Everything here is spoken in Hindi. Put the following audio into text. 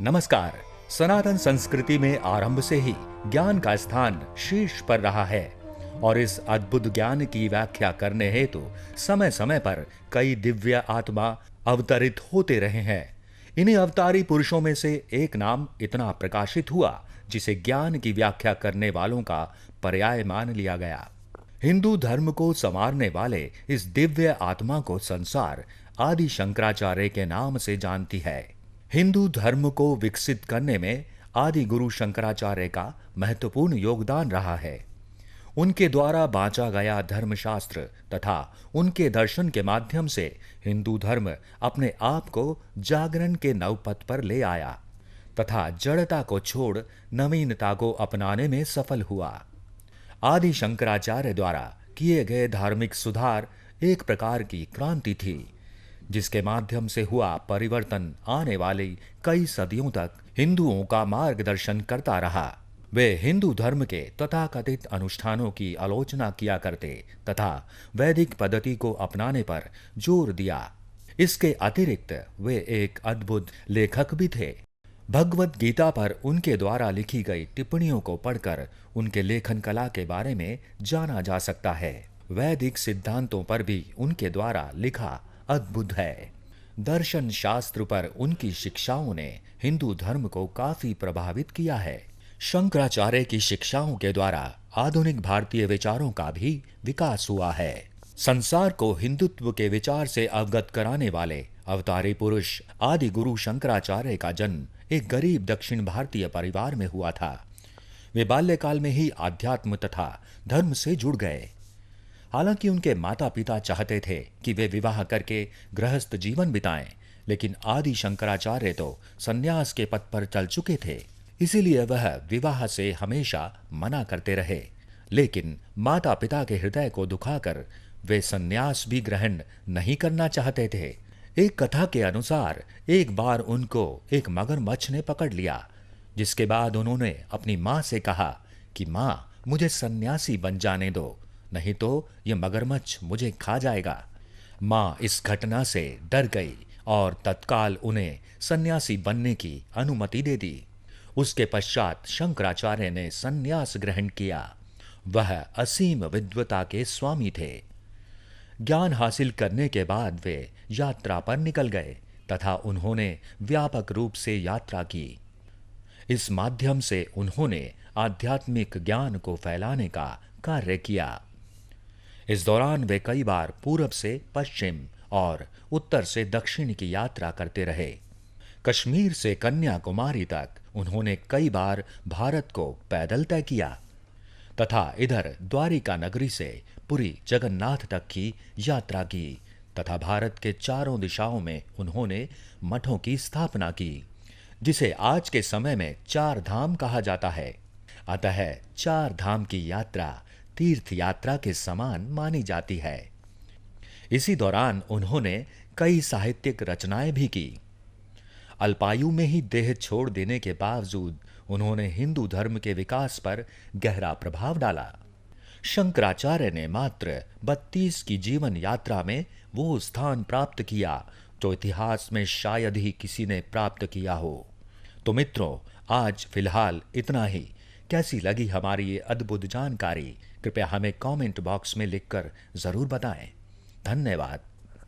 नमस्कार। सनातन संस्कृति में आरंभ से ही ज्ञान का स्थान शीर्ष पर रहा है और इस अद्भुत ज्ञान की व्याख्या करने हेतु समय समय पर कई दिव्य आत्मा अवतरित होते रहे हैं। इन्हीं अवतारी पुरुषों में से एक नाम इतना प्रकाशित हुआ जिसे ज्ञान की व्याख्या करने वालों का पर्याय मान लिया गया। हिंदू धर्म को संवारने वाले इस दिव्य आत्मा को संसार आदि शंकराचार्य के नाम से जानती है। हिंदू धर्म को विकसित करने में आदि गुरु शंकराचार्य का महत्वपूर्ण योगदान रहा है। उनके द्वारा बांचा गया धर्मशास्त्र तथा उनके दर्शन के माध्यम से हिंदू धर्म अपने आप को जागरण के नवपथ पर ले आया तथा जड़ता को छोड़ नवीनता को अपनाने में सफल हुआ। आदि शंकराचार्य द्वारा किए गए धार्मिक सुधार एक प्रकार की क्रांति थी, जिसके माध्यम से हुआ परिवर्तन आने वाली कई सदियों तक हिंदुओं का मार्गदर्शन करता रहा। वे हिंदू धर्म के तथाकथित अनुष्ठानों की आलोचना किया करते तथा वैदिक पद्धति को अपनाने पर जोर दिया। इसके अतिरिक्त वे एक अद्भुत लेखक भी थे। भगवत गीता पर उनके द्वारा लिखी गई टिप्पणियों को पढ़कर उनके लेखन कला के बारे में जाना जा सकता है। वैदिक सिद्धांतों पर भी उनके द्वारा लिखा अद्भुत है। दर्शन शास्त्र पर उनकी शिक्षाओं ने हिंदू धर्म को काफी प्रभावित किया है। शंकराचार्य की शिक्षाओं के द्वारा आधुनिक भारतीय विचारों का भी विकास हुआ है। संसार को हिंदुत्व के विचार से अवगत कराने वाले अवतारी पुरुष आदि गुरु शंकराचार्य का जन्म एक गरीब दक्षिण भारतीय परिवार में हुआ था। वे बाल्यकाल में ही आध्यात्म तथा धर्म से जुड़ गए। हालांकि उनके माता पिता चाहते थे कि वे विवाह करके गृहस्थ जीवन बिताएं, लेकिन आदि शंकराचार्य तो सन्यास के पथ पर चल चुके थे, इसीलिए वह विवाह से हमेशा मना करते रहे। लेकिन माता पिता के हृदय को दुखाकर वे सन्यास भी ग्रहण नहीं करना चाहते थे। एक कथा के अनुसार एक बार उनको एक मगरमच्छ ने पकड़ लिया, जिसके बाद उन्होंने अपनी माँ से कहा कि माँ, मुझे सन्यासी बन जाने दो, नहीं तो ये मगरमच्छ मुझे खा जाएगा। माँ इस घटना से डर गई और तत्काल उन्हें सन्यासी बनने की अनुमति दे दी। उसके पश्चात शंकराचार्य ने सन्यास ग्रहण किया। वह असीम विद्वता के स्वामी थे। ज्ञान हासिल करने के बाद वे यात्रा पर निकल गए तथा उन्होंने व्यापक रूप से यात्रा की। इस माध्यम से उन्होंने आध्यात्मिक ज्ञान को फैलाने का कार्य किया। इस दौरान वे कई बार पूरब से पश्चिम और उत्तर से दक्षिण की यात्रा करते रहे। कश्मीर से कन्याकुमारी तक उन्होंने कई बार भारत को पैदल तय किया तथा इधर द्वारिका नगरी से पुरी जगन्नाथ तक की यात्रा की तथा भारत के चारों दिशाओं में उन्होंने मठों की स्थापना की, जिसे आज के समय में चार धाम कहा जाता है। अतः चार धाम की यात्रा तीर्थ यात्रा के समान मानी जाती है। इसी दौरान उन्होंने कई साहित्यिक रचनाएं भी की। अल्पायु में ही देह छोड़ देने के बावजूद उन्होंने हिंदू धर्म के विकास पर गहरा प्रभाव डाला। शंकराचार्य ने मात्र 32 की जीवन यात्रा में वो स्थान प्राप्त किया जो इतिहास में शायद ही किसी ने प्राप्त किया हो। तो मित्रों, आज फिलहाल इतना ही। कैसी लगी हमारी ये अद्भुत जानकारी, कृपया हमें कमेंट बॉक्स में लिखकर जरूर बताएं। धन्यवाद।